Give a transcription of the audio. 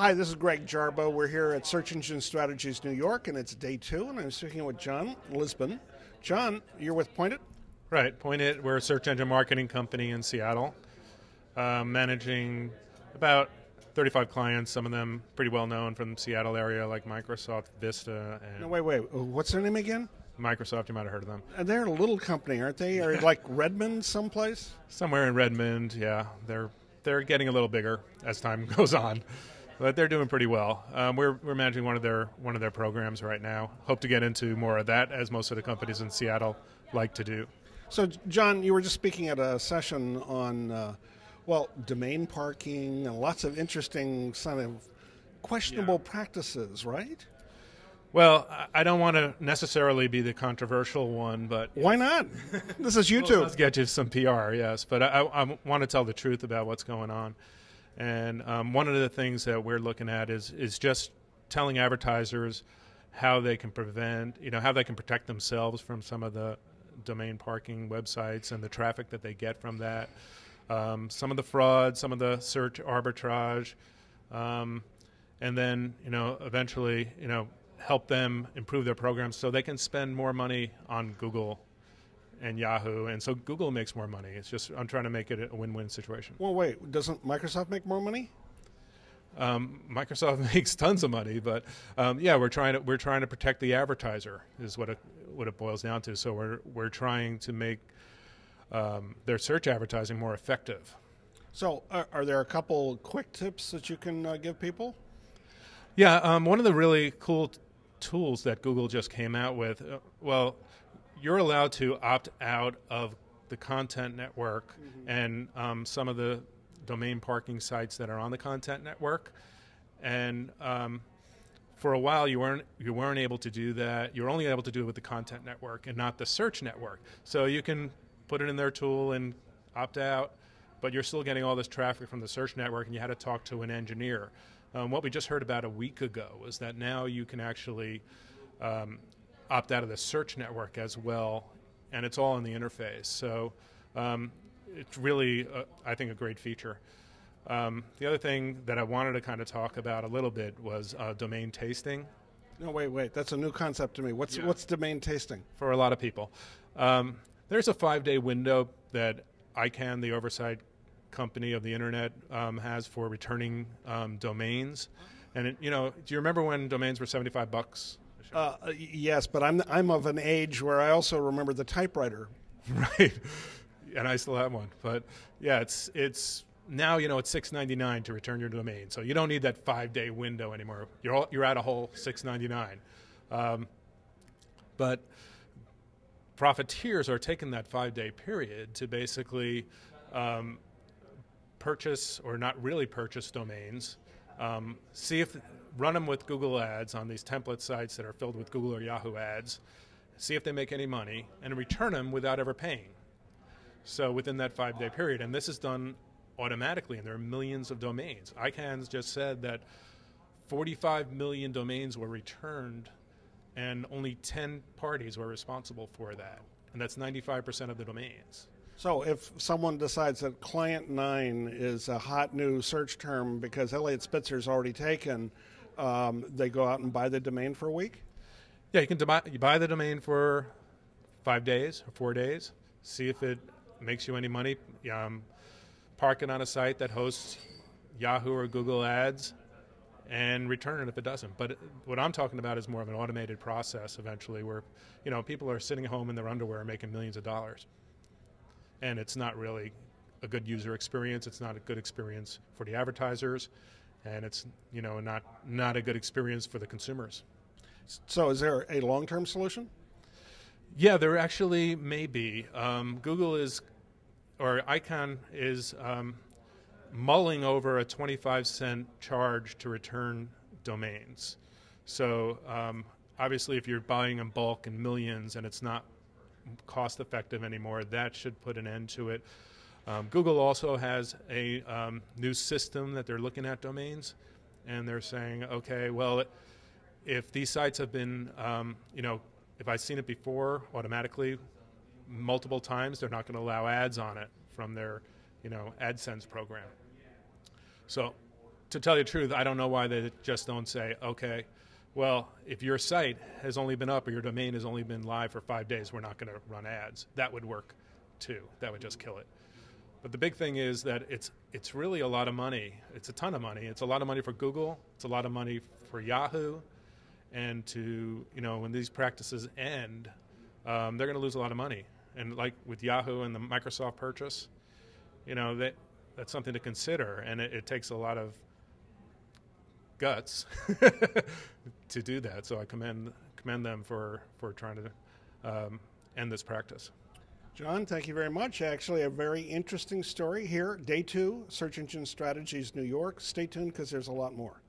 Hi, this is Greg Jarboe. We're here at Search Engine Strategies New York, and it's day 2, and I'm speaking with John Lisbin. John, you're with Pointed? Right, Pointed. We're a search engine marketing company in Seattle, managing about 35 clients, some of them pretty well known from the Seattle area, like Microsoft, Vista, and No, wait. What's their name again? Microsoft. You might have heard of them. They're a little company, aren't they? Or like Redmond someplace? Somewhere in Redmond, yeah. They're getting a little bigger as time goes on, but they're doing pretty well. We're managing one of their programs right now. Hope to get into more of that, as most of the companies in Seattle like to do. So, John, you were just speaking at a session on, domain parking and lots of interesting kind of questionable practices, right? Well, I don't want to necessarily be the controversial one, but... Why not? This is YouTube. Let's get you some PR, yes. But I want to tell the truth about what's going on. And one of the things that we're looking at is just telling advertisers how they can how they can protect themselves from some of the domain parking websites and the traffic that they get from that. Some of the fraud, some of the search arbitrage, and then, eventually, help them improve their programs so they can spend more money on Google and Yahoo, and so Google makes more money. It's just I'm trying to make it a win-win situation. Well, wait, doesn't Microsoft make more money? Microsoft makes tons of money, but we're trying to protect the advertiser is what it boils down to. So we're trying to make their search advertising more effective. So are there a couple quick tips that you can give people? Yeah, one of the really cool tools that Google just came out with, you're allowed to opt out of the content network and some of the domain parking sites that are on the content network. And for a while, you weren't able to do that. You're only able to do it with the content network and not the search network. So you can put it in their tool and opt out, but you're still getting all this traffic from the search network, and you had to talk to an engineer. What we just heard about a week ago was that now you can actually opt out of the search network as well, and it's all in the interface. So it's really, I think, a great feature. The other thing that I wanted to kind of talk about a little bit was domain tasting. No, wait. That's a new concept to me. What's domain tasting? For a lot of people. There's a 5-day window that ICANN, the oversight company of the internet, has for returning domains. And do you remember when domains were $75? Yes, but I'm of an age where I also remember the typewriter. Right, and I still have one. But yeah, it's now it's $6.99 to return your domain, so you don't need that 5-day window anymore. You're at a whole $6.99. But profiteers are taking that 5-day period to basically purchase or not really purchase domains, run them with Google ads on these template sites that are filled with Google or Yahoo ads, see if they make any money, and return them without ever paying. So within that 5-day period, and this is done automatically, and there are millions of domains. ICANN's just said that 45 million domains were returned, and only 10 parties were responsible for that, and that's 95% of the domains. So if someone decides that Client 9 is a hot new search term because Elliot Spitzer's already taken, they go out and buy the domain for a week? Yeah, you buy the domain for 5 days or 4 days, see if it makes you any money, park it on a site that hosts Yahoo or Google ads, and return it if it doesn't. But what I'm talking about is more of an automated process eventually where people are sitting home in their underwear making millions of dollars. And it's not really a good user experience. It's not a good experience for the advertisers, and it's not a good experience for the consumers. So is there a long-term solution? Yeah, there actually may be. ICANN is mulling over a 25-cent charge to return domains. So obviously if you're buying in bulk in millions and it's not cost effective anymore, that should put an end to it. Google also has a new system that they're looking at domains, and they're saying, okay, well, if these sites have been, if I've seen it before automatically multiple times, they're not going to allow ads on it from their, AdSense program. So to tell you the truth, I don't know why they just don't say, okay, well, if your site has only been up or your domain has only been live for 5 days, we're not going to run ads. That would work too. That would just kill it. But the big thing is that it's really a lot of money. It's a ton of money. It's a lot of money for Google. It's a lot of money for Yahoo. And when these practices end, they're going to lose a lot of money. And like with Yahoo and the Microsoft purchase, that's something to consider. And it takes a lot of guts to do that. So I commend them for trying to end this practice. John, thank you very much. Actually, a very interesting story here. Day 2, Search Engine Strategies New York. Stay tuned because there's a lot more.